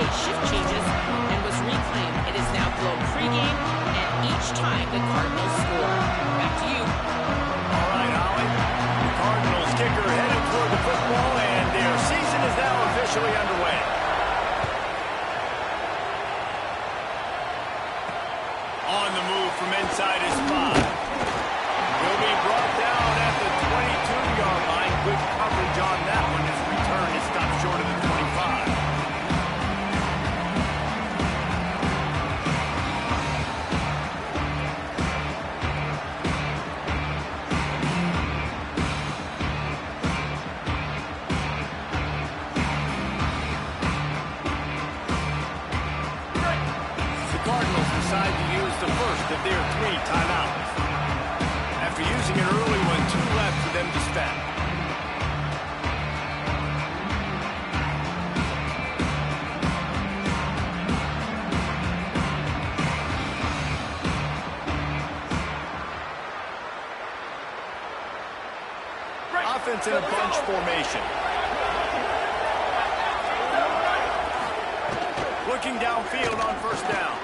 initiate shift changes and was reclaimed. It is now Globe pregame, and each time the Cardinals score. Back to you. All right, Holly. The Cardinals kicker headed toward the football, and their season is now officially underway. On the move from inside his 5. He'll be brought down at the 22-yard line. Good coverage on that one. His return is stopped short of the 25. Decide to use the first of their 3 timeouts. After using an early one, 2 left for them to spend. Offense in a bunch formation. Looking downfield on first down.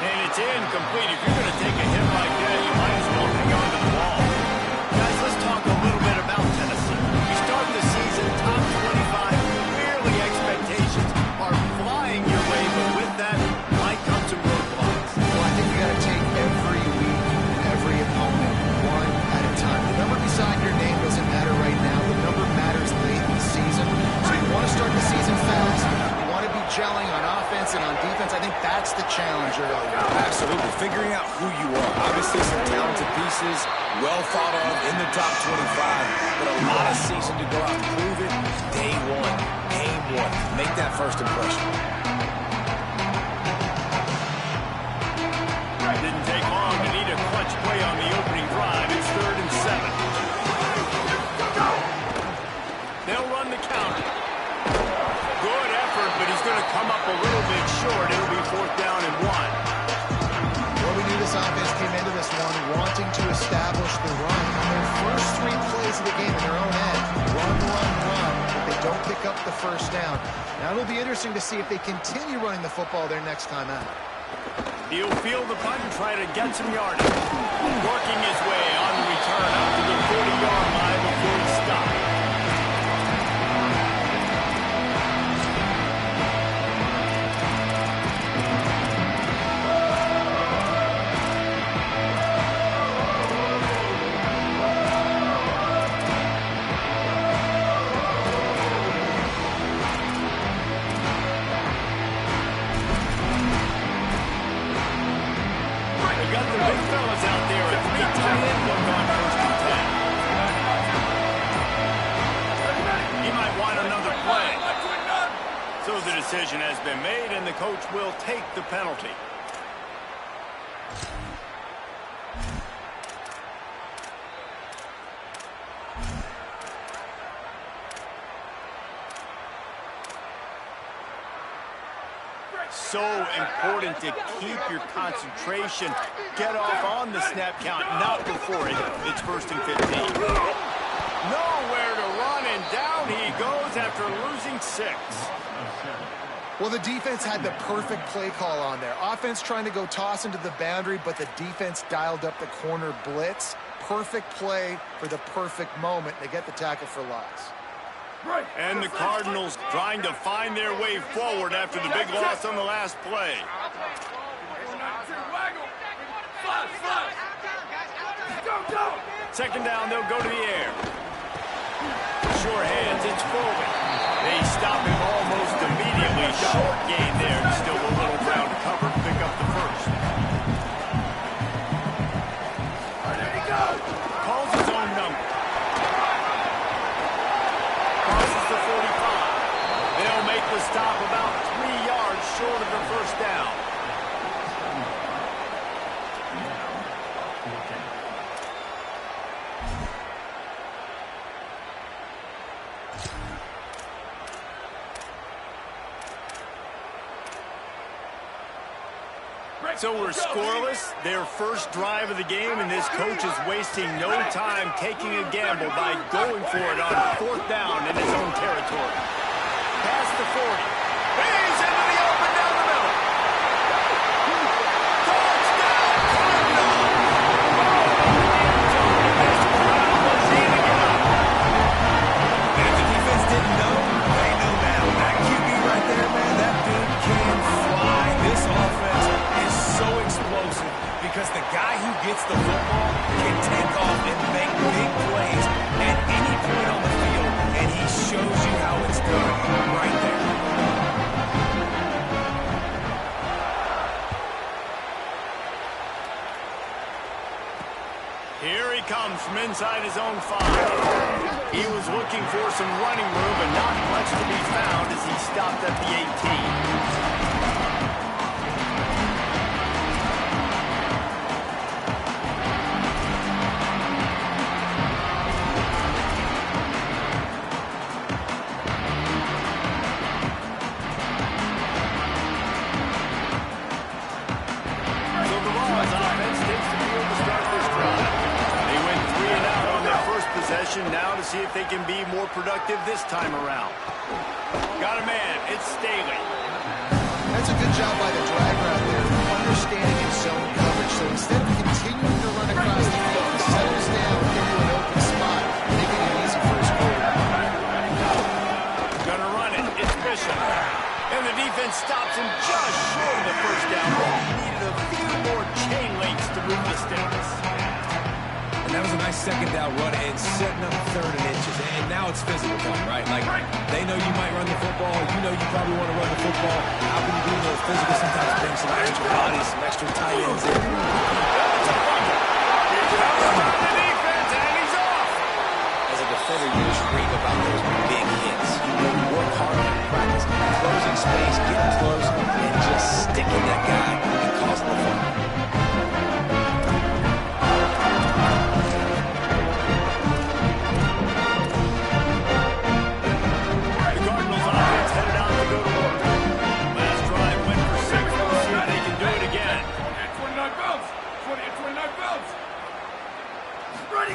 And it's incomplete. If you're going to take a hit like that, you might as well hang on to the ball. Guys, let's talk a little bit about Tennessee. You start the season top 25. Clearly expectations are flying your way, but with that might come some roadblocks. Well, I think you got to take every week, every opponent, one at a time. The number beside your name doesn't matter right now. The number matters late in the season. So you want to start the season fast. You want to be gelling on offense and on defense. I think that's the challenge early. Absolutely. Figuring out who you are. Obviously some talented pieces, well thought of in the top 25, but a lot of season to go out and prove it. Day one, game one. Make that first impression. Didn't take long to need a clutch play on the opening drive. It's 3rd and 7. They'll run the counter. Good effort, but he's going to come up a little bit short. It'll be 4th down and 1. Well, we knew this offense came into this one wanting to establish the run. On their first 3 plays of the game in their own end, run, but they don't pick up the first down. Now it'll be interesting to see if they continue running the football their next time out. He'll field the punt and try to get some yardage. Working his way on the return up to the 40-yard line before he stopped. The decision has been made, and the coach will take the penalty. So important to keep your concentration. Get off on the snap count, not before it. It's 1st and 15. Nowhere to run, and down he goes after losing 6. Well, the defense had the perfect play call on there. Offense trying to go toss into the boundary, but the defense dialed up the corner blitz. Perfect play for the perfect moment. They get the tackle for loss. And the Cardinals trying to find their way forward after the big loss on the last play. Second down, they'll go to the air. Sure hands, it's forward. They stop him almost immediately. Short gain there. Still a little ground cover. Pick up the first. There he goes. Calls his own number. Crosses the 45. They'll make the stop about 3 yards short of the first down. So we're scoreless, their first drive of the game, and this coach is wasting no time taking a gamble by going for it on 4th down in his own territory. Past the 40. He's inside his own 5. He was looking for some running room, but not much to be found as he stopped at the 18. Now to see if they can be more productive this time around. Got a man. It's Staley. That's a good job by the drag route there, understanding his zone coverage. So instead of continuing to run across the field, he settles down into an open spot, making it easy for his quarterback. Gonna run it. It's Bishop. And the defense stops him just short of the first down. He needed a few more chain links to move the sticks. And that was a nice second down run and setting up 3rd and inches. And now it's physical time, right? Like, they know you might run the football. You know you probably want to run the football. How can you do those physical? Sometimes bring some extra bodies, some extra tight ends in. The defense, and he's off. As a defender, you just dream about those big hits. You really work hard in practice, closing space, getting close, and just sticking that guy and causing the fumble.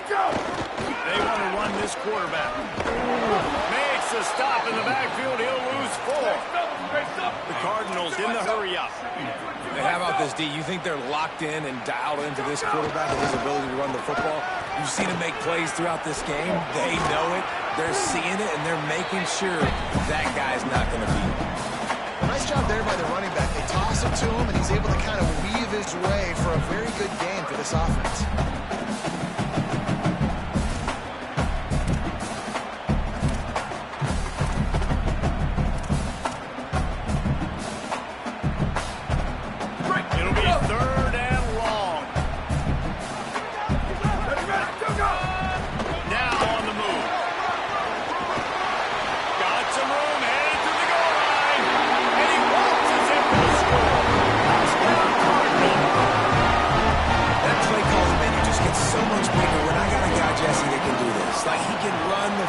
They want to run this quarterback. Makes a stop in the backfield. He'll lose 4. The Cardinals in the hurry up. Hey, how about this, D? You think they're locked in and dialed into this quarterback and his ability to run the football? You've seen him make plays throughout this game. They know it. They're seeing it, and they're making sure that guy's not going to beat him. Nice job there by the running back. They toss it to him, and he's able to kind of weave his way for a very good game for this offense.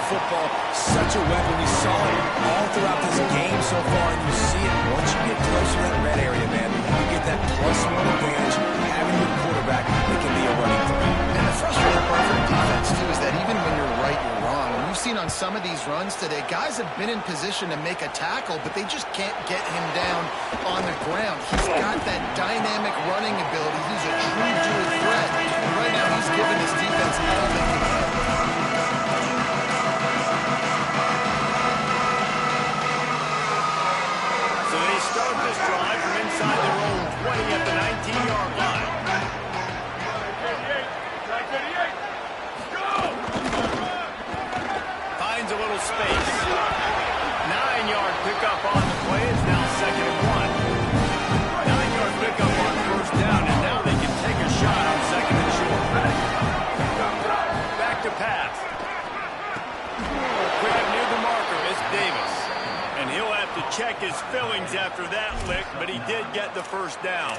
Football, such a weapon. We saw it all throughout this game so far, and you see it once you get close to that red area, man. You get that +1 advantage. Having your quarterback, it can be a running threat. And the frustrating part for the defense, too, is that even when you're right, you're wrong. And we've seen on some of these runs today, guys have been in position to make a tackle, but they just can't get him down on the ground. He's got that dynamic running ability. He's a true dual threat. And right now, he's giving his defense all they can handle. Start this drive from inside their own 20 at the 19-yard line. Finds a little space. 9-yard pickup on the play. It's now 2nd and 1. 9-yard pickup on 1st down, and now they can take a shot on 2nd and short. Back to pass. Grab near the marker. It's Davis. And he'll have to check his fillings after that lick, but he did get the 1st down.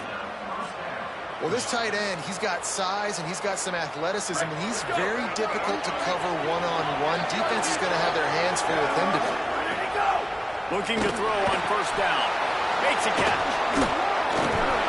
Well, this tight end, he's got size and he's got some athleticism, and he's very difficult to cover one-on-one. Defense is going to have their hands full with him today. Looking to throw on 1st down. Makes a catch.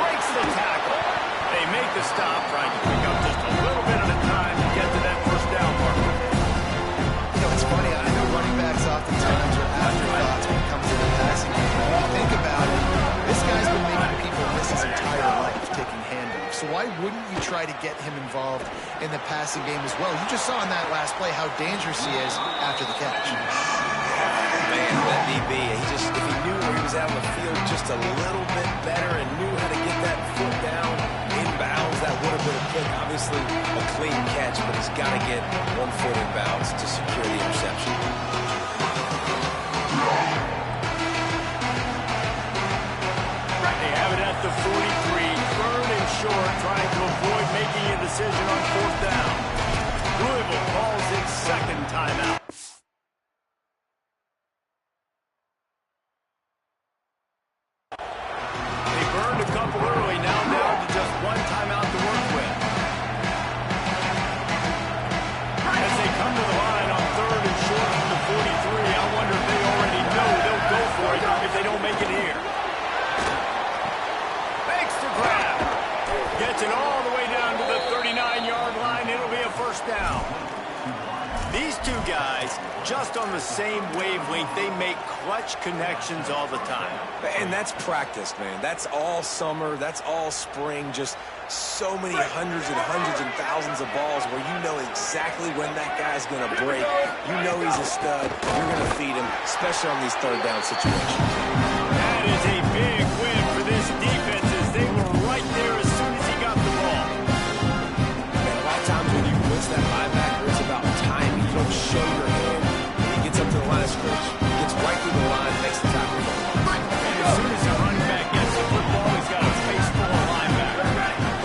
Breaks the tackle. They make the stop, trying to pick up just a little bit at a time to get to that 1st down marker. You know, it's funny. I know running backs oftentimes are afterthoughts when it comes to the passing game. But when you think about it, this guy's been making people miss his entire life taking handoffs. So why wouldn't you try to get him involved in the passing game as well? You just saw in that last play how dangerous he is after the catch. Man, that DB, if he knew where he was out on the field just a little bit better and knew how to get that foot down inbounds, that would have been a pick. Obviously, a clean catch, but he's got to get 1 foot inbounds to secure the interception. They have it at the 43, 3rd and short, trying to avoid making a decision on 4th down. Louisville timeout. They burned a couple early, now down to just one timeout to work with. As they come to the line on 3rd and short from the 43, I wonder if they already know they'll go for it if they don't make it here. Makes the grab. Gets it all the way down to the 39-yard line. It'll be a first down. These two guys, just on the same wavelength, they make clutch connections all the time. And that's practice, man. That's all summer. That's all spring. Just so many hundreds and thousands of balls where you know exactly when that guy's going to break. You know he's a stud. You're going to feed him, especially on these third down situations. That is a big win for this defense as they were right there as soon as he got the ball. And a lot of times when you blitz that linebacker, it's about timing. You don't show your hand. He gets up to the line of scrimmage, gets right through the line, makes the tackle. And as soon as the running back gets the football, he's got a face full of linebackers.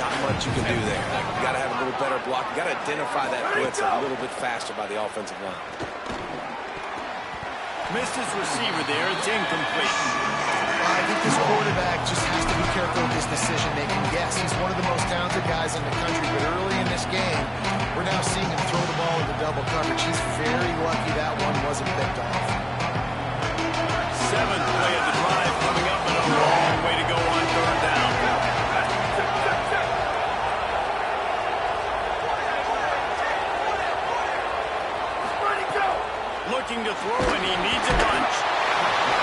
Not much you can do there. You got to have a little better block. You got to identify that blitz a little bit faster by the offensive line. Missed his receiver there. It's incomplete. I think this quarterback just has to be careful with his decision-making. Yes, he's one of the most talented guys in the country, but early in this game, we're now seeing him throw the ball into double coverage. He's very lucky that one wasn't picked off. 7th play of the drive coming up, and a long way to go on 3rd down. Looking to throw, and he needs a bunch.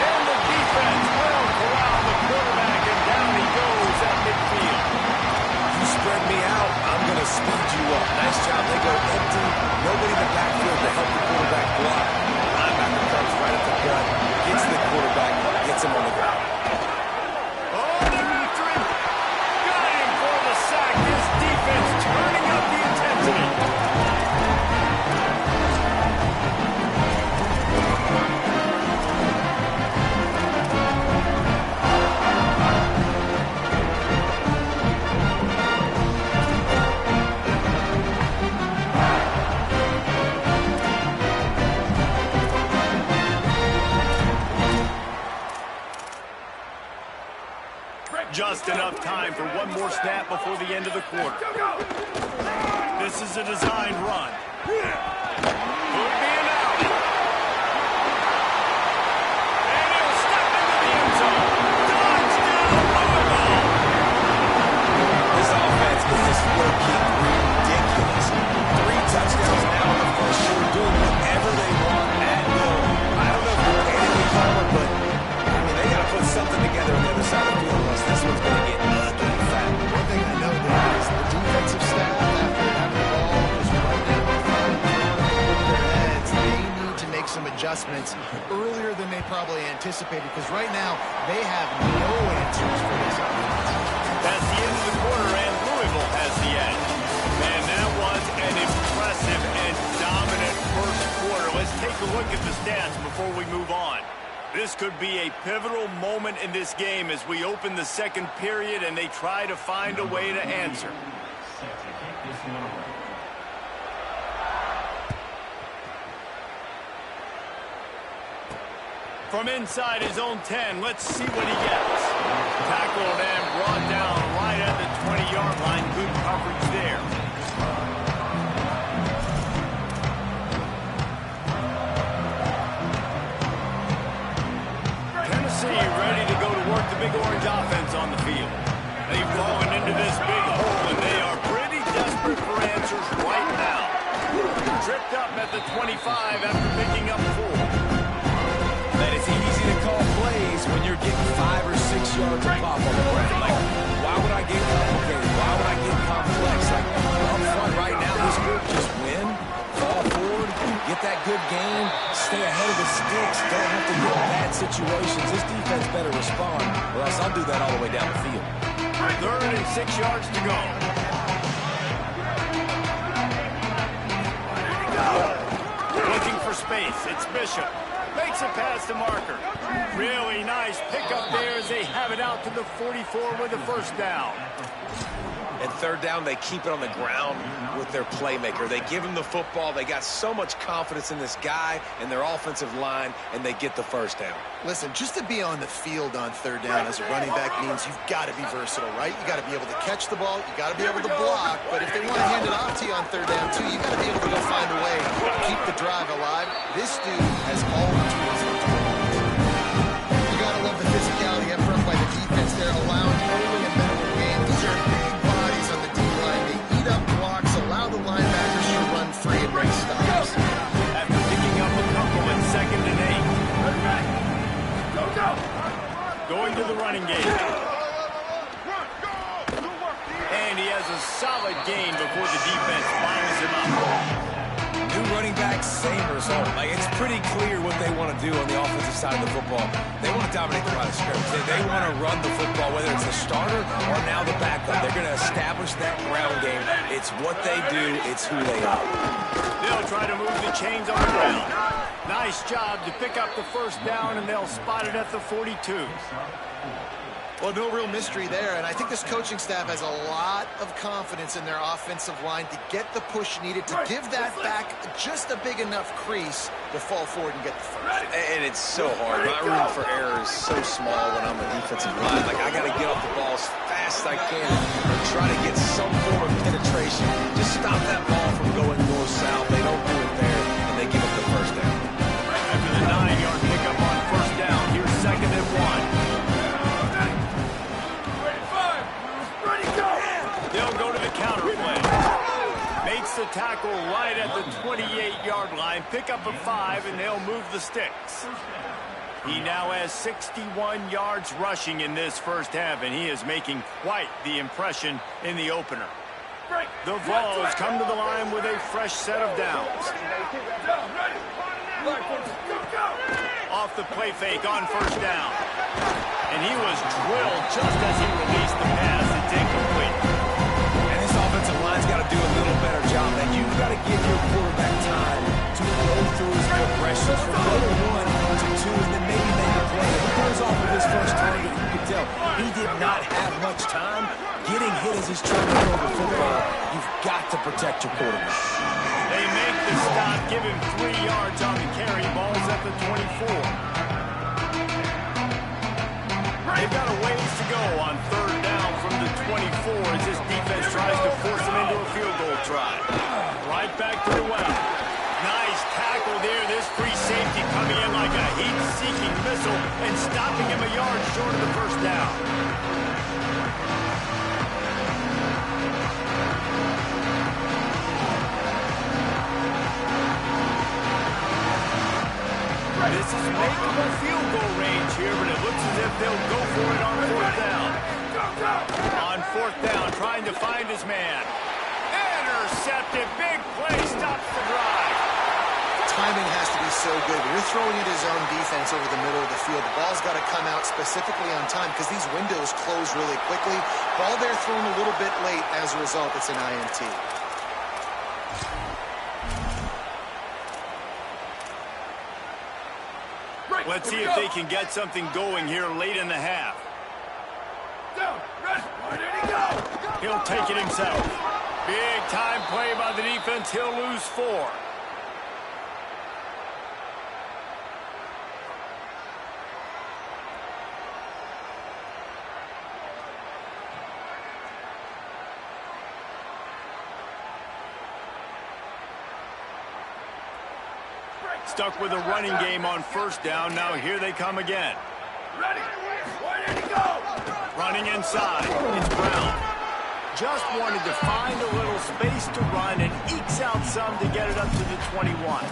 And the defense will corral the quarterback, and down he goes at midfield. You spread me out, I'm going to speed you up. Nice job. They go empty. Nobody in the backfield to help the quarterback block. Linebacker comes right at the gut, gets the quarterback, gets him on the ground. Oh, number 3. Got him for the sack. This defense turning up the intensity. Just enough time for one more snap before the end of the quarter. This is a designed run. Could be an out. And he'll step into the end zone. Touchdown, Louisville! This offense is just low-key ridiculous. 3 touchdowns now in the first year, doing whatever they want at will. I don't know if you're paying any cover, but I mean, they got to put something together on the other side of the field. This one's going to get ugly fat. One thing I know there is the defensive staff, after having the ball just run down the front and throwing it over their heads, they need to make some adjustments earlier than they probably anticipated, because right now they have no answers for this offense. That's the end of the quarter, and Louisville has the edge. Man, that was an impressive and dominant first quarter. Let's take a look at the stats before we move on. This could be a pivotal moment in this game as we open the second period and they try to find a way to answer. From inside his own 10, let's see what he gets. Tackled and brought down right at the 20-yard line. Good coverage there. Ready to go to work the Big Orange offense on the field. They've fallen into this big hole, and they are pretty desperate for answers right now. Tripped up at the 25 after picking up 4. Man, it's easy to call plays when you're getting 5 or 6 yards of pop on the ground. Like, why would I get complicated? Why would I get complex? Like, up front right now, this group just win, fall forward, get that good game, stay ahead of the sticks, don't have to get bad situations. This defense better respond, or else I'll do that all the way down the field. 3rd and 6 yards to go. Looking for space. It's Bishop. Makes it past the marker. Really nice pickup there as they have it out to the 44 with a first down. And third down, they keep it on the ground with their playmaker. They give him the football. They got so much confidence in this guy and their offensive line, and they get the first down. Listen, just to be on the field on third down as a running back means you've got to be versatile, right? You got to be able to catch the ball. You got to be able to block. But if they want to hand it off to you on third down, too, you got to be able to go find a way to keep the drive alive. This dude has all the tools. You got to love the physicality up front by the defense there, allowing early and middle of the game. These are big bodies on the D-line. They eat up blocks, allow the linebackers to run free and make stops. After picking up a couple in 2nd and 8. Going to the running game. And he has a solid gain before the defense binds him up. New running back, same result. Like, it's pretty clear what they want to do on the offensive side of the football. They want to dominate the line of scrimmage. They want to run the football, whether it's the starter or now the backup. They're going to establish that ground game. It's what they do. It's who they are. They'll try to move the chains on the ground. Nice job to pick up the first down, and they'll spot it at the 42. Well, no real mystery there, and I think this coaching staff has a lot of confidence in their offensive line to get the push needed to give that back just a big enough crease to fall forward and get the first. And it's so hard. My room for error is so small when I'm a defensive line. Like, I got to get off the ball as fast as I can and try to get some form of penetration. Just stop that ball from going north-south. They don't do it there, and they give up the first down. After the 9-yard pickup on first down, here's 2nd and 1. They'll go to the counter play. Makes the tackle right at the 28-yard line. Pick up a 5, and they'll move the sticks. He now has 61 yards rushing in this first half, and he is making quite the impression in the opener. The Vols come to the line with a fresh set of downs. Off the play fake on first down. And he was drilled just as he released the pass. It's incomplete. And this offensive line's got to do a little better job. And you've got to give your quarterback time to go through his progressions from level 1 to 2 and then maybe make a play. If he goes off of his first target, you can tell he did not have much time getting hit as he's trying to throw the football. You've got to protect your quarterback. They make the stop, give him 3 yards on the carry. Ball's at the 24. They've got a ways to go on third down from the 24 as this defense tries to force them into a field goal try. Right back to the well. Nice tackle there. This free safety coming in like a heat-seeking missile and stopping him a yard short of the first down. This is makeable field goal range here, but it looks as if they'll go for it on fourth down. On fourth down, trying to find his man. Intercepted. Big play. Stops the drive. Timing has to be so good. When you're throwing into zone defense over the middle of the field, the ball's got to come out specifically on time because these windows close really quickly. Ball there thrown a little bit late. As a result, it's an INT. Let's see if they can get something going here late in the half. He'll take it himself. Big time play by the defense. He'll lose 4. Stuck with a running game on first down. Now here they come again. Running inside. It's Brown. Just wanted to find a little space to run and ekes out some to get it up to the 21.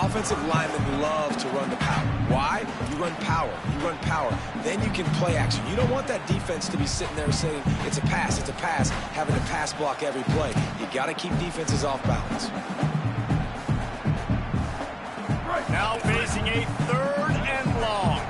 Offensive linemen love to run the power. Why? You run power. You run power. Then you can play action. You don't want that defense to be sitting there saying, it's a pass, having to pass block every play. You got to keep defenses off balance. Now facing a third and long.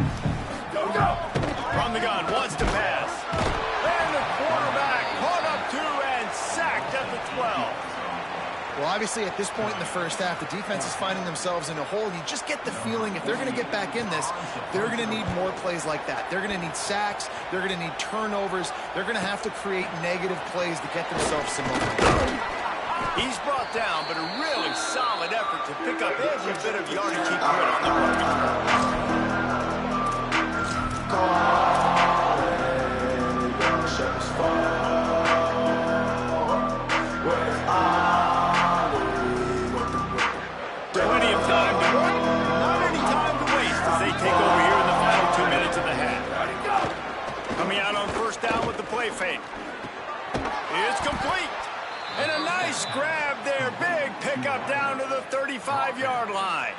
From the gun, wants to pass. And the quarterback caught up to and sacked at the 12. Well, obviously, at this point in the first half, the defense is finding themselves in a hole. You just get the feeling if they're going to get back in this, they're going to need more plays like that. They're going to need sacks. They're going to need turnovers. They're going to have to create negative plays to get themselves some momentum. He's brought down, but a really solid effort to pick up every bit of yardage he could on the punt return. Plenty of time to work. Not any time to waste as they take over here in the final 2 minutes of the half. Coming out on first down with the play fake. It's complete. And a nice grab there. Big pickup down to the 35-yard line.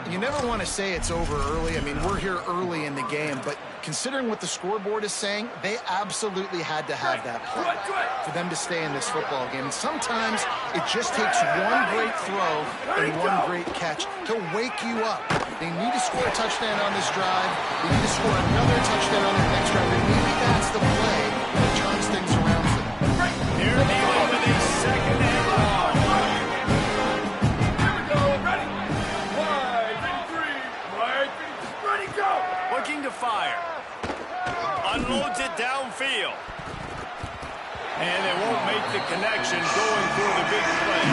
You never want to say it's over early. I mean, we're here early in the game, but considering what the scoreboard is saying, they absolutely had to have that play for them to stay in this football game. And sometimes it just takes one great throw and one great catch to wake you up. They need to score a touchdown on this drive. They need to score another touchdown on the next drive. And maybe that's the play that turns things around for them. They're dealing with a second and long. Looking to fire. Unloads it downfield. And they won't make the connection going for the big play.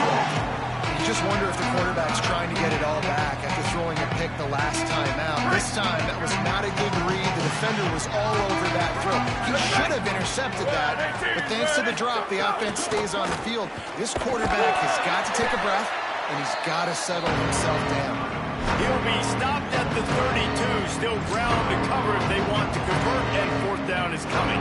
You just wonder if the quarterback's trying to get it all back after throwing a pick the last time out. This time, that was not a good read. The defender was all over that throw. He should have intercepted that, but thanks to the drop, the offense stays on the field. This quarterback has got to take a breath, and he's got to settle himself down. He'll be stopped at the 32, still ground to cover if they want to convert, and fourth down is coming.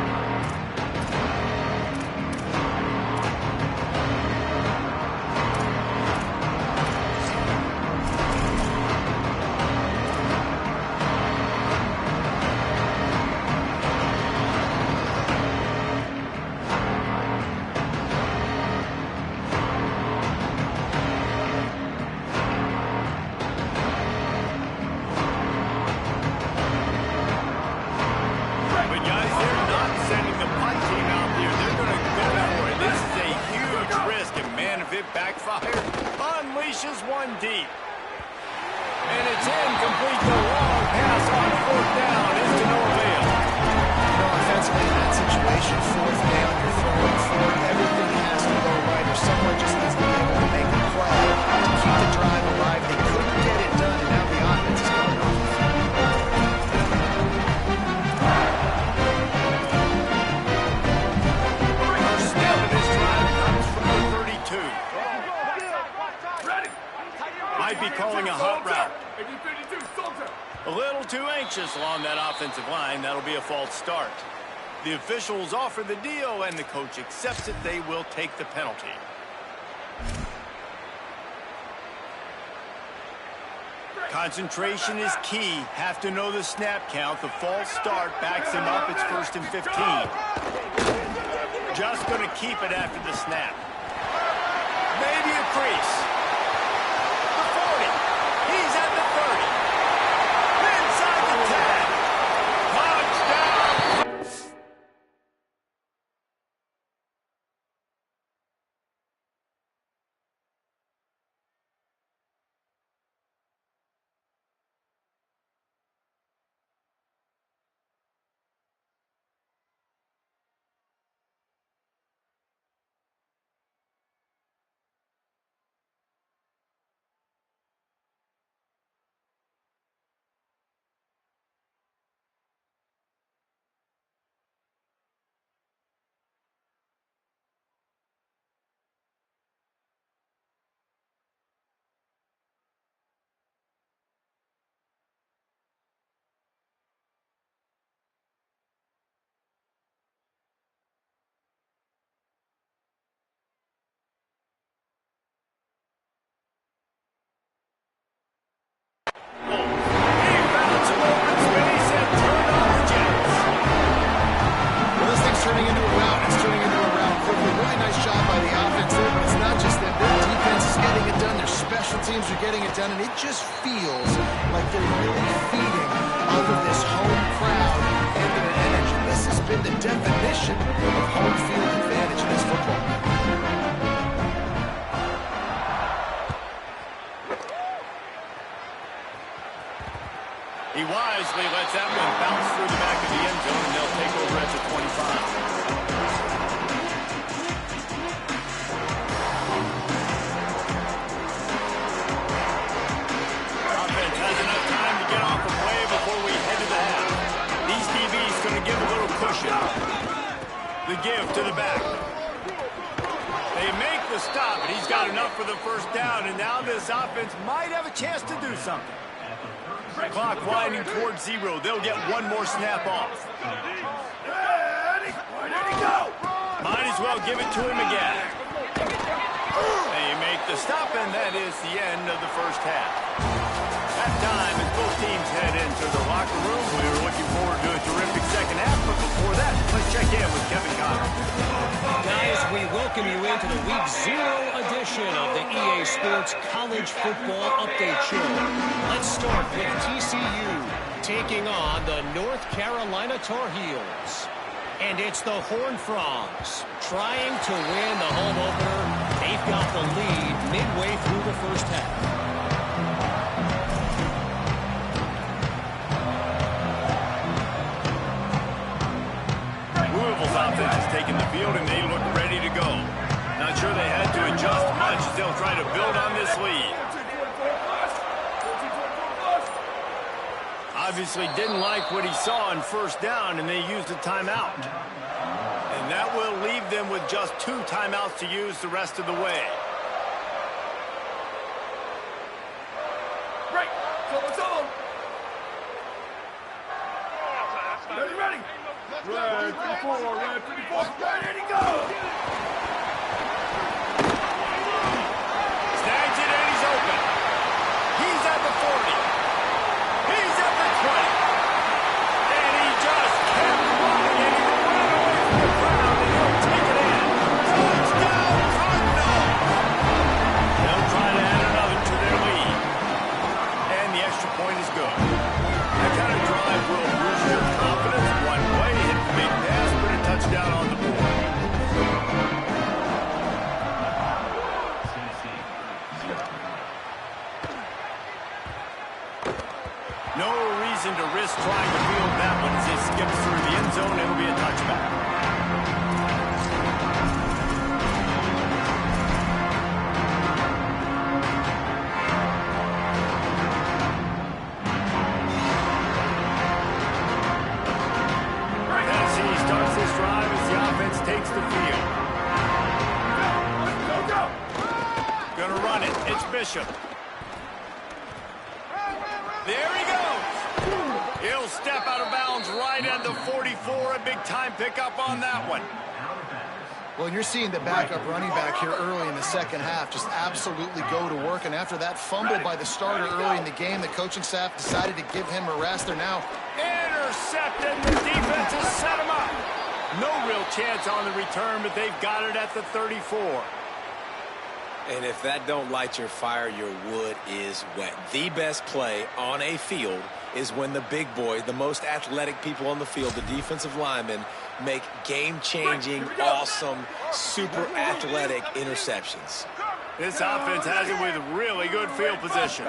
Unleashes one deep. And it's incomplete. The long pass on fourth down is to no avail. You know, offensively in that situation, fourth down, you're throwing forward. Everything has to go right, or someone just needs to be able to make a play to keep the drive alive. They couldn't get it done, and now the offense is going off. First down of this drive comes from the 32. Might be calling a hot route. A little too anxious along that offensive line. That'll be a false start. The officials offer the deal, and the coach accepts it. They will take the penalty. Concentration is key. Have to know the snap count. The false start backs him up. It's 1st and 15. Just going to keep it after the snap. Maybe a crease. He's at the 30. Inside the 10. Touchdown. getting it done, and it just feels like they're really feeding off of this home crowd and their energy. This has been the definition of home field advantage in this football. Nicely lets that one bounce through the back of the end zone, and they'll take over at the 25. The give to the back. They make the stop, and he's got enough for the first down, and now this offense might have a chance to do something. Clock winding towards 0. They'll get one more snap off. Ready, go! Might as well give it to him again. They make the stop, and that is the end of the first half. That time, as both teams head into the locker room, we were looking forward to a terrific second half, but before that, let's check in with Kevin Connor. Guys, we welcome you into the Week 0 edition of the EA Sports College Football Update Show. Let's start with TCU taking on the North Carolina Tar Heels. And it's the Horned Frogs trying to win the home opener. They've got the lead midway through the first half. Louisville's offense is taking the field, and they look ready to go. Not sure they had to adjust much as they'll try to build on this lead. Obviously didn't like what he saw on first down, and they used a timeout. And that will leave them with just 2 timeouts to use the rest of the way. Right, so on. Ready. Red 54, ready to go! Snags it, and he's open. He's at the 40. He's at the 20. And he just kept running, and he ran away from the crowd, and he'll take it in. Touchdown, Cardinal! They'll try to add another to their lead. And the extra point is good. That kind of drive will boost your confidence. One way, hit the big pass, put a touchdown on the board. No reason to risk trying to field that one as he skips through the end zone. It'll be a touchback. Tennessee starts this drive as the offense takes the field. Go! Gonna run it. It's Bishop. There he goes. He'll step out of bounds right at the 44. A big-time pickup on that one. Well, you're seeing the backup running back here early in the second half just absolutely go to work. And after that fumble by the starter early in the game, the coaching staff decided to give him a rest. They're now Intercepted. The defense has set him up. No real chance on the return, but they've got it at the 34. And if that don't light your fire, your wood is wet. The best play on a field is when the big boy, the most athletic people on the field, the defensive linemen, make game-changing, awesome, super athletic interceptions. This offense has it with really good field position.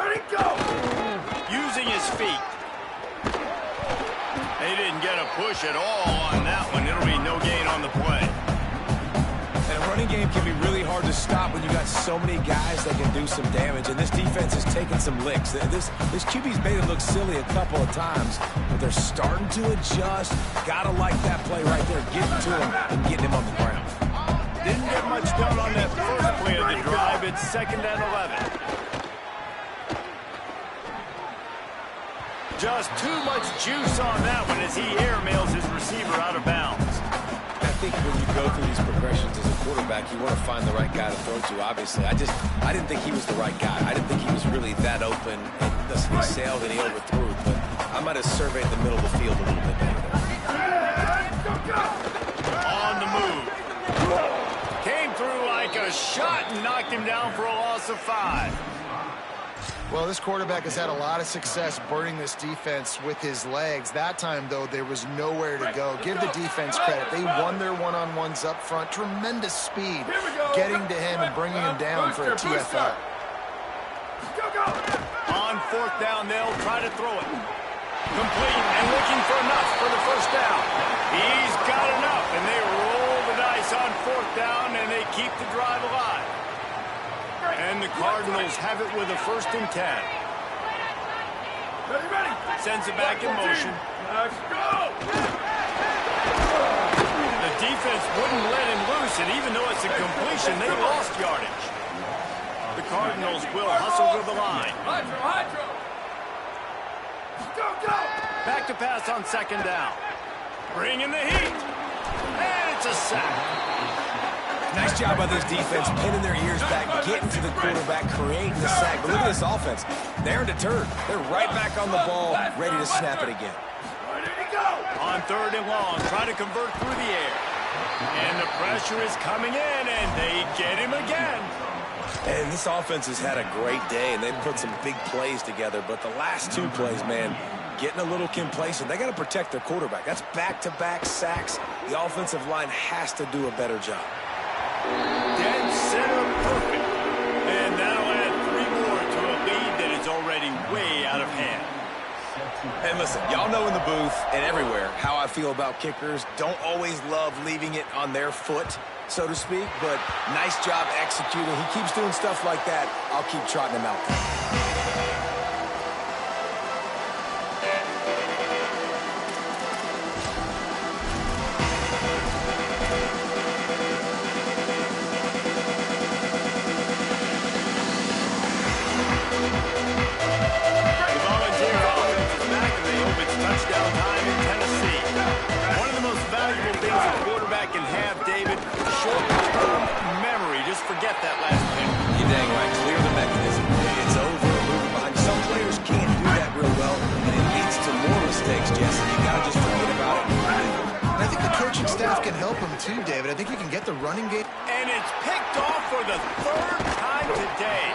Using his feet. They didn't get a push at all on that one. It'll be no gain on the play. And a running game can be really hard to stop when you got so many guys that can do some damage. And this defense is taking some licks. This QB's made it look silly a couple of times, but they're starting to adjust. Gotta like that play right there, getting to him and getting him on the ground. Didn't get much done on that first play of the drive. It's 2nd and 11. Just too much juice on that one as he airmails his receiver out of bounds. I think when you go through these progressions as a quarterback, you want to find the right guy to throw to, obviously. I didn't think he was the right guy. I didn't think he was really that open. And listen, he sailed and he overthrew, but I might have surveyed the middle of the field a little bit better. On the move. Came through like a shot and knocked him down for a loss of 5. Well, this quarterback has had a lot of success burning this defense with his legs. That time, though, there was nowhere to go. Give the defense credit. They won their one-on-ones up front. Tremendous speed getting to him and bringing him down for a TFL. On 4th down, they'll try to throw it. Complete and looking for enough for the first down. He's got enough, and they roll the dice on fourth down, and they keep the drive alive. And the Cardinals have it with a 1st and 10. Ready. Sends it back in motion. Let's go. The defense wouldn't let him loose, and even though it's a completion, they lost yardage. The Cardinals will hustle to the line. Hydro. Go. Back to pass on 2nd down. Bringing the heat. And it's a sack. Nice job by this defense, pinning their ears back, getting to the quarterback, creating the sack. But look at this offense. They're deterred. They're right back on the ball, ready to snap it again. Ready to go. On 3rd and long, trying to convert through the air. And the pressure is coming in, and they get him again. And this offense has had a great day, and they've put some big plays together. But the last 2 plays, man, getting a little complacent. They got to protect their quarterback. That's back-to-back sacks. The offensive line has to do a better job. Dead center perfect. And that'll add 3 more to a lead that is already way out of hand. And listen, y'all know in the booth and everywhere how I feel about kickers. Don't always love leaving it on their foot, so to speak, but nice job executing. He keeps doing stuff like that. I'll keep trotting him out there. Touchdown time in Tennessee. One of the most valuable things a quarterback can have, David, short-term memory. Just forget that last pick. You're dang right. Clear the mechanism. It's over. Moving behind. Some players can't do that real well, and it leads to more mistakes, Jesse. You got to just forget about it. And I think the coaching staff can help him too, David. I think he can get the running game. And it's picked off for the 3rd time today.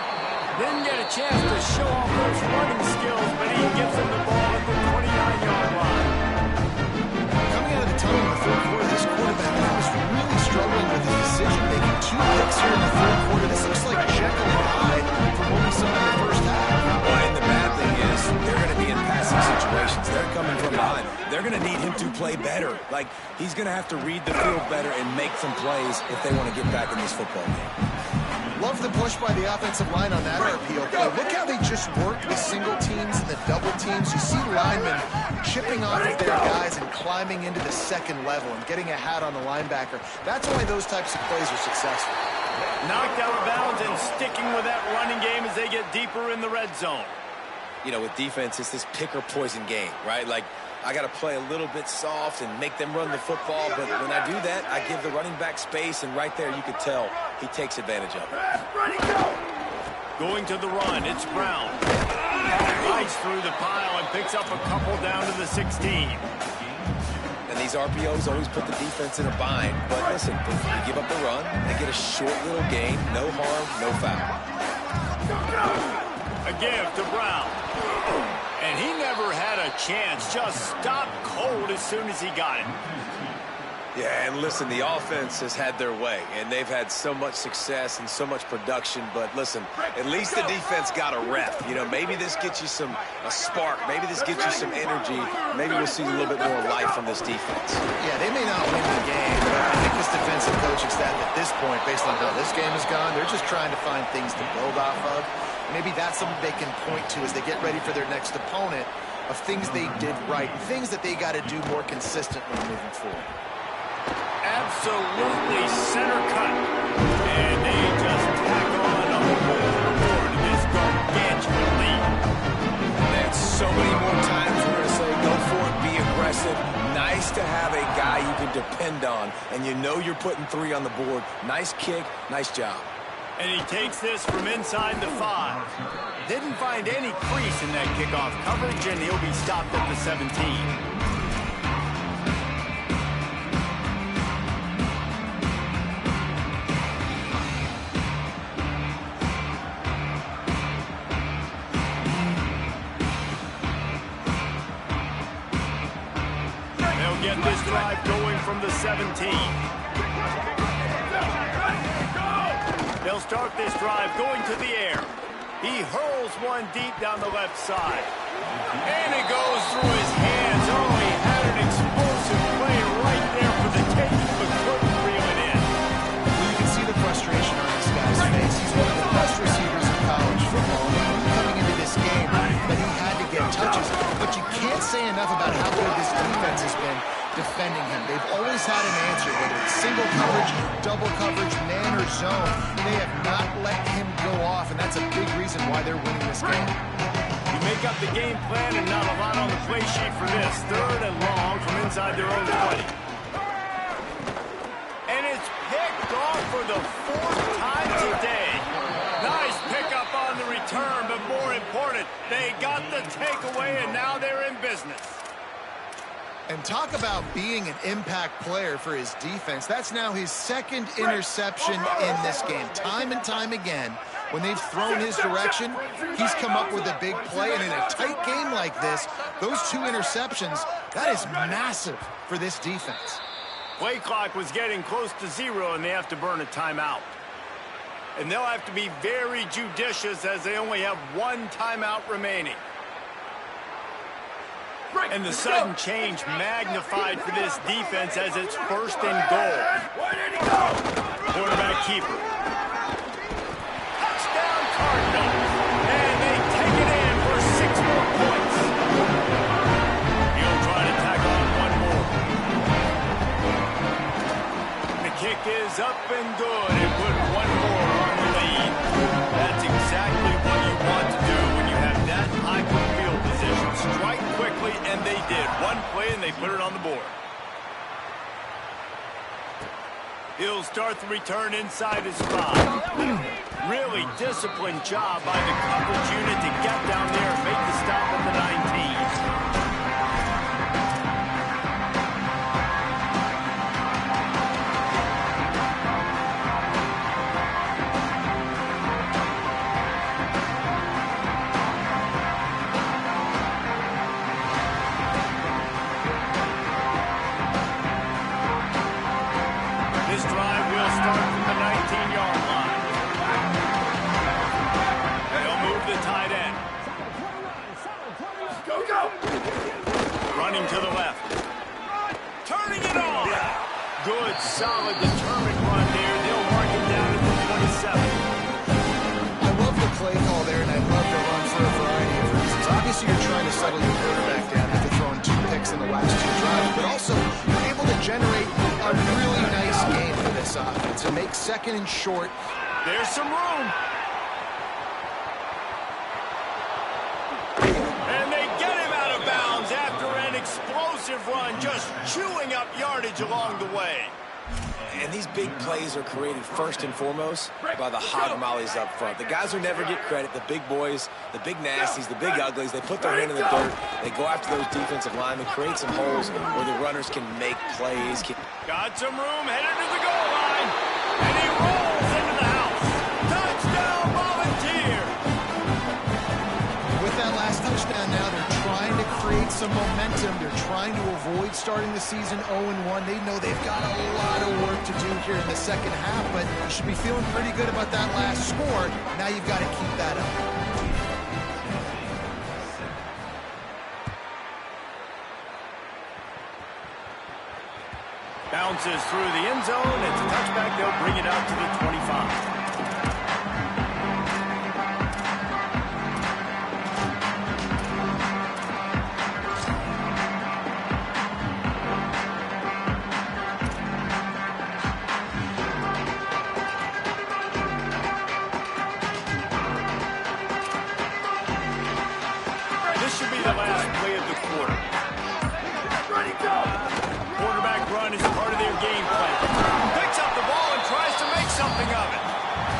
Didn't get a chance to show off those running skills, but he gives them the ball at the 29-yard line. Coming out of the tunnel in the 3rd quarter, this quarterback was really struggling with his decision-making. 2 picks here in the 3rd quarter. This looks like Jekyll and Hyde from what we saw in the first half. Well, and the bad thing is they're going to be in passing situations. They're coming from behind. They're going to need him to play better. Like, he's going to have to read the field better and make some plays if they want to get back in this football game. Love the push by the offensive line on that RPO play. Look how they just work the single teams and the double teams. You see linemen chipping off of their guys and climbing into the 2nd level and getting a hat on the linebacker. That's why those types of plays are successful. Knocked out of bounds and sticking with that running game as they get deeper in the red zone. You know, with defense, it's this pick or poison game, right? Like, I got to play a little bit soft and make them run the football, but when I do that, I give the running back space, and right there you could tell he takes advantage of it. Ready, go. Going to the run, it's Brown. Rides through the pile and picks up a couple down to the 16. And these RPOs always put the defense in a bind, but listen, if you give up the run, they get a short little gain, no harm, no foul. A give to Brown. And he never had a chance, just stopped cold as soon as he got it. Yeah, and listen, the offense has had their way, and they've had so much success and so much production, but listen, at least the defense got a rep. You know, maybe this gets you a spark, maybe this gets you some energy, maybe we'll see a little bit more life from this defense. Yeah, they may not win the game, but I think this defensive coaching staff at this point, based on how this game has gone, they're just trying to find things to build off of. Maybe that's something they can point to as they get ready for their next opponent, of things they did right, things that they got to do more consistently moving forward. Absolutely center cut. And they just tack on a more to this gargantuan lead. And so many more times we're going to say, go for it, be aggressive. Nice to have a guy you can depend on, and you know you're putting 3 on the board. Nice kick, nice job. And he takes this from inside the 5. Didn't find any crease in that kickoff coverage, and he'll be stopped at the 17. Get this drive going from the 17. They'll start this drive going to the air. He hurls one deep down the left side. And it goes through his hands. Oh, he had an explosive play right there for the taking, but couldn't reel it in. Well, you can see the frustration on this guy's face. He's one of the best receivers in college football. He knew coming into this game that he had to get touches, but you can't say enough about how good this defense has been defending him. They've always had an answer, whether it's single coverage, double coverage, man or zone. They have not let him go off, and that's a big reason why they're winning this game. You make up the game plan and not a lot on the play sheet for this. 3rd and long from inside their own 20. And it's picked off for the 4th time today. Nice pickup on the return, but more important, they got the takeaway, and now they're in business. And talk about being an impact player for his defense. That's now his 2nd interception in this game. Time and time again, when they've thrown his direction, he's come up with a big play. And in a tight game like this, those 2 interceptions, that is massive for this defense. Play clock was getting close to 0, and they have to burn a timeout. And they'll have to be very judicious as they only have 1 timeout remaining. And the sudden change magnified for this defense as it's 1st and goal. Where did he go? Quarterback keeper. Touchdown Cardinals. And they take it in for 6 more points. He'll try to tack on 1 more. The kick is up and good and put 1 more on the lead. That's exactly what you want to do when you have that high field position. Strike quickly, and they did. 1 play, and they put it on the board. He'll start the return inside his 5. Really disciplined job by the coverage unit to get down there and make the stop at the 19. To the left. Turning it on. Good, solid, determined run there. They'll mark it down at the 27. I love the play call there, and I love the run for a variety of reasons. Obviously, you're trying to settle your quarterback down after throwing 2 picks in the last 2 drives, but also you're able to generate a really nice game for this offense and make 2nd and short. There's some room. Explosive run, just chewing up yardage along the way. And these big plays are created first and foremost by the hog mollies up front. The guys who never get credit, the big boys, the big nasties, the big uglies, they put their hand in the dirt, they go after those defensive linemen, create some holes where the runners can make plays. Got some room, headed to the goal line, and he rolls into the house. Touchdown, Volunteer! With that last touchdown now, they're trying to create some momentum. They're trying to avoid starting the season 0-1. They know they've got a lot of work to do here in the 2nd half, but you should be feeling pretty good about that last score. Now you've got to keep that up. Bounces through the end zone. It's a touchback. They'll bring it out to the 25. The last play of the quarter. Quarterback run is part of their game plan. Picks up the ball and tries to make something of it.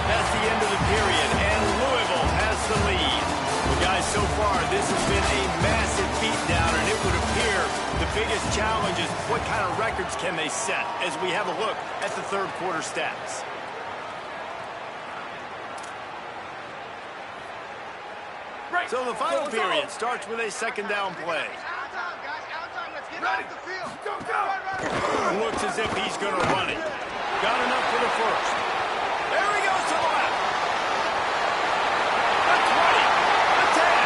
That's the end of the period, and Louisville has the lead. Well, guys, so far, this has been a massive beatdown, and it would appear the biggest challenge is what kind of records can they set as we have a look at the 3rd quarter stats. So the final period starts with a 2nd down play. Looks as if he's going to run it. Got enough for the 1st. There he goes to the left. The 20. The 10.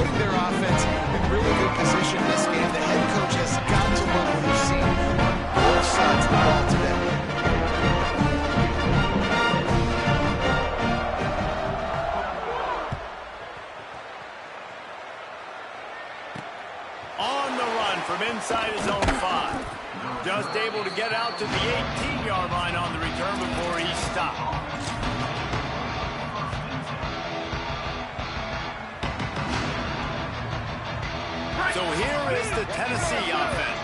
putting their offense in really good position in this game. The head coach has got to love what we've seen on both sides of the ball today. On the run from inside his own 5. Just able to get out to the 18-yard line on the return before he stopped. So here is the Tennessee offense.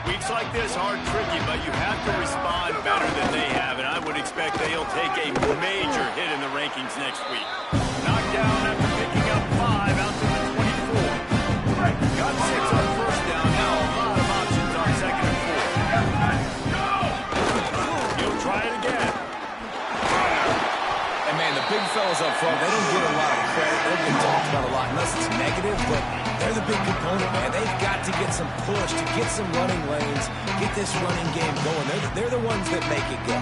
Weeks like this are tricky, but you have to respond better than they have, and I would expect they'll take a major hit in the rankings next week. Knocked down after picking up 5 out to the 24. Got 6 on first down. Now a lot of options on second and 4. He'll try it again. And man, the big fellas up front, they don't get a lot of credit. They've been talked about a lot, unless it's negative, but they're the big component, man. They've got to get some push, to get some running lanes, get this running game going. They're the ones that make it go.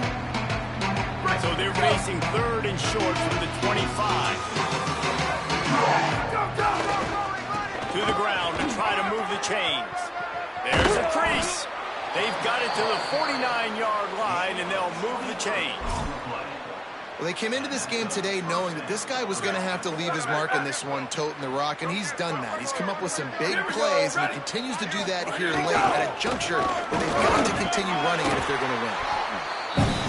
So they're racing 3rd and short from the 25. To the ground to try to move the chains. There's a crease. They've got it to the 49-yard line, and they'll move the chains. Well, they came into this game today knowing that this guy was going to have to leave his mark in this one, toting the rock, and he's done that. He's come up with some big plays, and he continues to do that here late at a juncture where they've got to continue running it if they're going to win.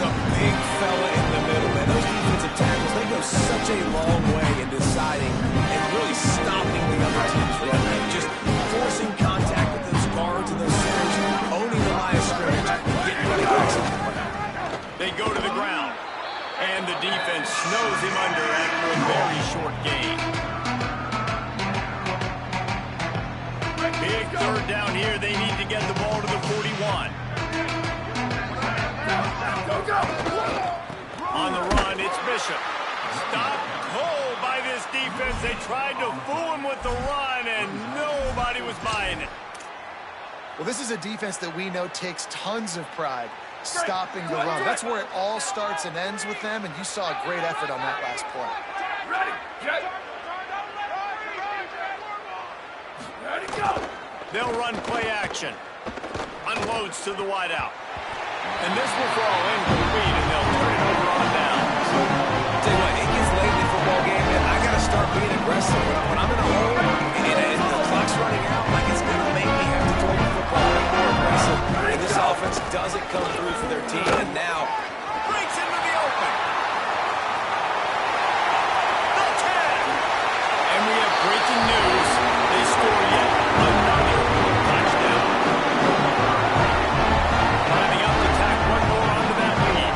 The big fella in the middle, man. Those defensive tackles, they go such a long way in deciding and really stopping the other team's run game. Just forcing contact with those guards and those centers, owning the line of scrimmage, getting running backs into the play. They go to the ground. And the defense snows him under after a very short gain. Big 3rd down here. They need to get the ball to the 41. On the run, it's Bishop. Stopped cold by this defense. They tried to fool him with the run, and nobody was buying it. Well, this is a defense that we know takes tons of pride stopping the run. That's where it all starts and ends with them, and you saw a great effort on that last play. Ready, go! They'll run play action. Unloads to the wideout. And this will fall incomplete, and they'll turn it over on downs. Tell you what, it gets late in the football game, and I got to start being aggressive. When I'm in a hole and the clock's running out, like it's going to make me have to throw the football a little more aggressive. And this offense doesn't come through for their team, and now Breaks into the open. The 10. And we have breaking news. They score yet another touchdown. Climbing up to tack one more onto that lead.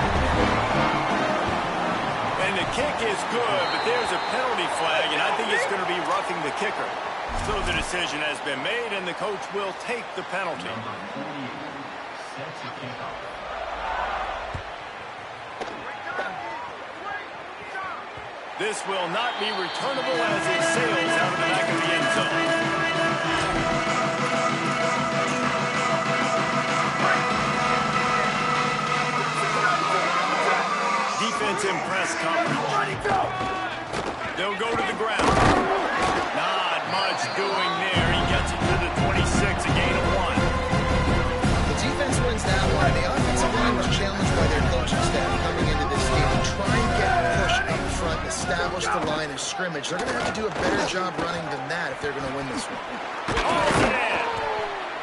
And the kick is good, but there's a penalty flag, and I think it's going to be roughing the kicker. So the decision has been made, and the coach will take the penalty. This will not be returnable as it sails out of the back of the end zone. Defense in press coverage. They'll go to the ground. Not much doing there. He gets it to the 26, a gain of 1. The defense wins that one. The offensive line was challenged by their coaching staff coming into this game to try and get push out front, establish the line of scrimmage. They're going to have to do a better job running than that if they're going to win this one.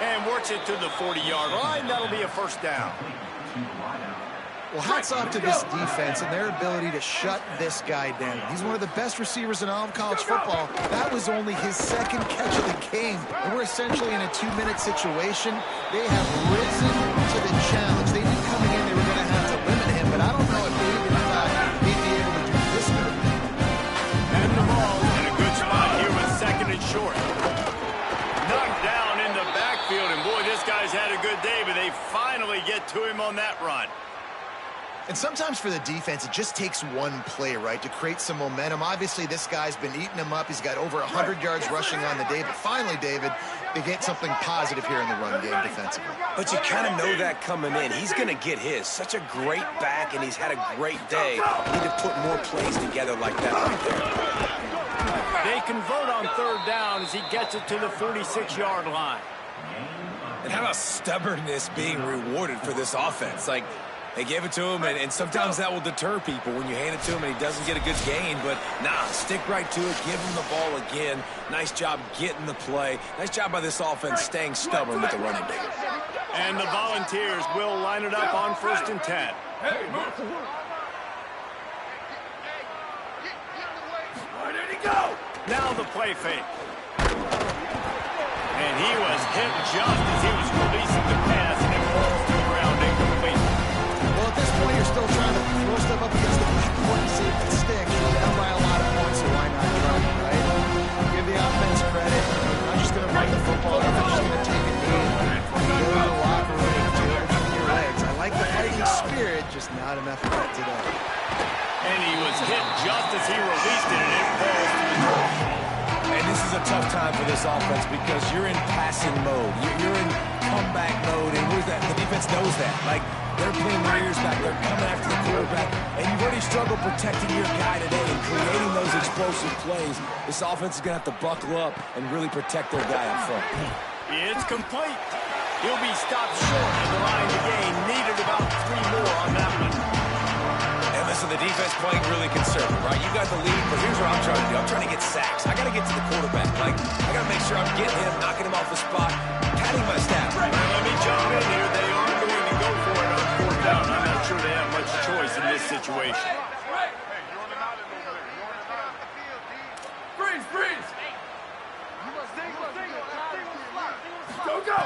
And works it to the 40-yard line. That'll be a first down. Well, hats off to this defense and their ability to shut this guy down. He's one of the best receivers in all of college football. That was only his second catch of the game. And we're essentially in a 2-minute situation. They have risen to the challenge. They knew coming in they were going to have to limit him, but I don't know if they even thought he'd be able to do this good. And the ball in a good spot here with 2nd and short. Knocked down in the backfield, and boy, this guy's had a good day, but they finally get to him on that run. And sometimes for the defense, it just takes one play, right, to create some momentum. Obviously, this guy's been eating him up. He's got over 100 yards rushing on the day. But finally, David, they get something positive here in the run game defensively. But you kind of know that coming in. He's going to get his. Such a great back, and he's had a great day. You need to put more plays together like that right there. They convert on third down as he gets it to the 46-yard line. And how about stubbornness being rewarded for this offense? Like, they gave it to him, and sometimes that will deter people when you hand it to him and he doesn't get a good gain. But, nah, stick right to it. Give him the ball again. Nice job getting the play. Nice job by this offense staying stubborn with the running game. And the Volunteers will line it up on 1st and 10. Hey, move. Where did he go? Now the play fake. And he was hit just as he was releasing the pass, and it falls to the ground incomplete. Well, at this point, you're still trying to throw stuff up against the backboard and see if it sticks. You're down by a lot of points, so why not try it, right? Give the offense credit. You're not just going to run the football. You're not just going to take a knee. You go to the locker room and do it with your legs. I like the fighting spirit, just not enough of that today. And he was hit just as he released it, and it falls to the turf. And this is a tough time for this offense because you're in passing mode. You're in comeback mode, and the defense knows that. Like, they're pulling their ears back. They're coming after the quarterback. And you've already struggled protecting your guy today and creating those explosive plays. This offense is going to have to buckle up and really protect their guy up front. It's complete. He'll be stopped short of the line to gain. Needed about 3 more on that one. And listen, the defense playing really conservative, right? You got the lead, but here's what I'm trying to do. I'm trying to get sacks. I got to get to the quarterback. Like, I got to make sure I'm getting him, knocking him off the spot, patting my staff. Let me jump in here. They are going to go for it on 4th down. I'm not sure they have much choice in this situation. Freeze, freeze. Go, go.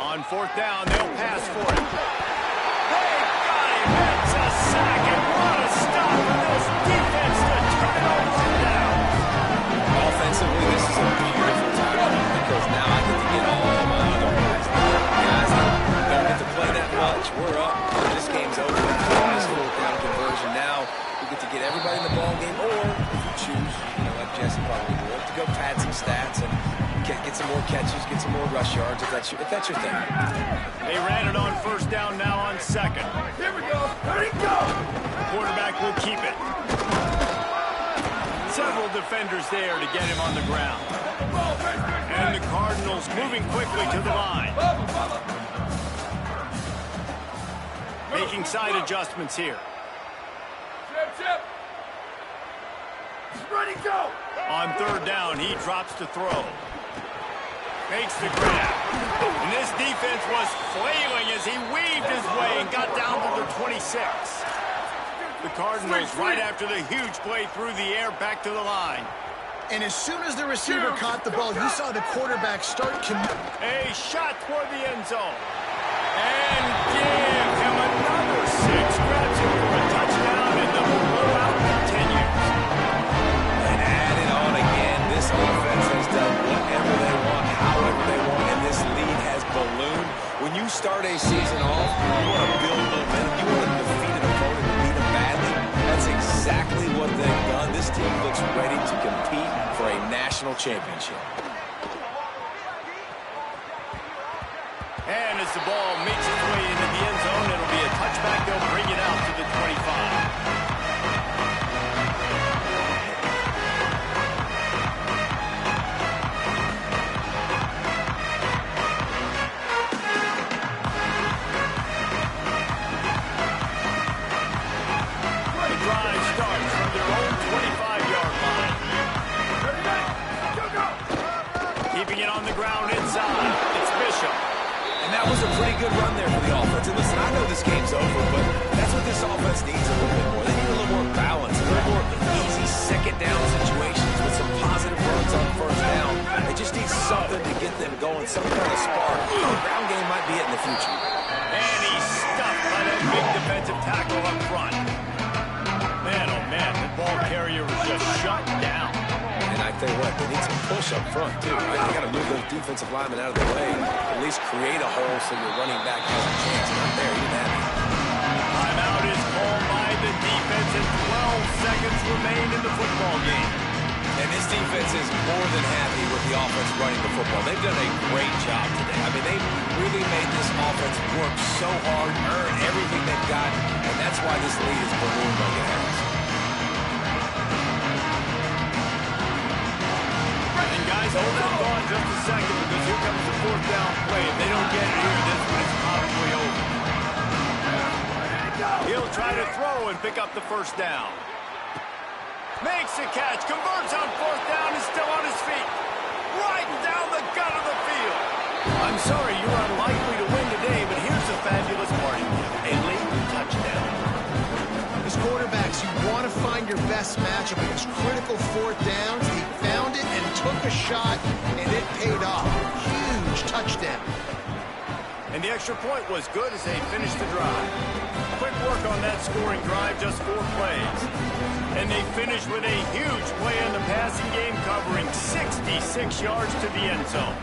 On 4th down, they'll pass for it. They got him. It's a sack, and what a stop for this defense to turnovers and downs. Offensively, this is a beautiful time because now I get to get all my other guys. Guys that don't get to play that much. We're up. This game's over. This 4th down conversion. Now we get to get everybody in the ball game, or if you choose, like Jesse probably would, to go pad some stats and get some more catches, get some more rush yards if that's your thing. They ran it on 1st down, now on 2nd. Here we go. Ready, go. Quarterback will keep it. Several defenders there to get him on the ground. And the Cardinals moving quickly to the line. Making side adjustments here. Chip. Ready, go. On 3rd down, he drops to throw. Makes the grab. And this defense was flailing as he weaved his way and got down to the 26. The Cardinals right after the huge play through the air back to the line. And as soon as the receiver caught the ball, you saw the quarterback start A shot toward the end zone. And give him another 6. Grabs him for a touchdown, and the blowout continues. And add it on again. This offense has done whatever they want, however they want, and this lead has ballooned. When you start a season off, you want to build momentum. You want to defeat an opponent and beat them badly. That's exactly what they've done. This team looks ready to compete for a national championship. And as the ball makes its way into the end zone, it'll be a touchback. They'll bring it out to the 25. On the ground inside. It's Bishop. And that was a pretty good run there for the offense. And listen, I know this game's over, but that's what this offense needs a little bit more. They need a little more balance, a little more easy 2nd down situations with some positive runs on 1st down. They just need something to get them going, some kind of spark. The ground game might be it in the future. And he's stuffed by that big defensive tackle up front. Man, oh man, the ball carrier was just shut down. And I tell you what, they need some push up front, too, right? They got to move those defensive linemen out of the way, at least create a hole so your running back has a chance. Not there, he didn't have it. Timeout is called by the defense, and 12 seconds remain in the football game. And this defense is more than happy with the offense running the football. They've done a great job today. I mean, they've really made this offense work so hard, earn everything they've got, and that's why this lead is ballooned like it has. way. If they don't get it here, this one is probably over. He'll try to throw and pick up the first down. Makes a catch, converts on fourth down, is still on his feet. Right down the gut of the field. I'm sorry you're unlikely to win today, but here's a fabulous party. A late touchdown. As quarterbacks, you want to find your best matchup in those critical fourth downs. He found it and took a shot, and it paid off. Huge touchdown. And the extra point was good as they finished the drive. Quick work on that scoring drive, just 4 plays. And they finished with a huge play in the passing game, covering 66 yards to the end zone.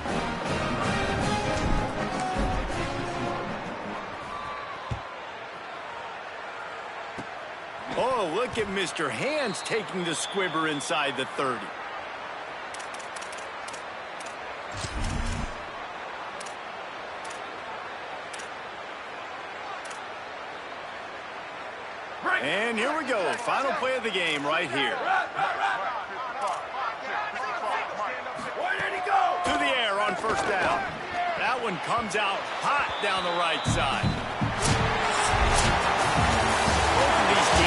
Oh, look at Mr. Hands taking the squibber inside the 30. And here we go. Final play of the game right here. Where did he go? To the air on first down. That one comes out hot down the right side. Both of these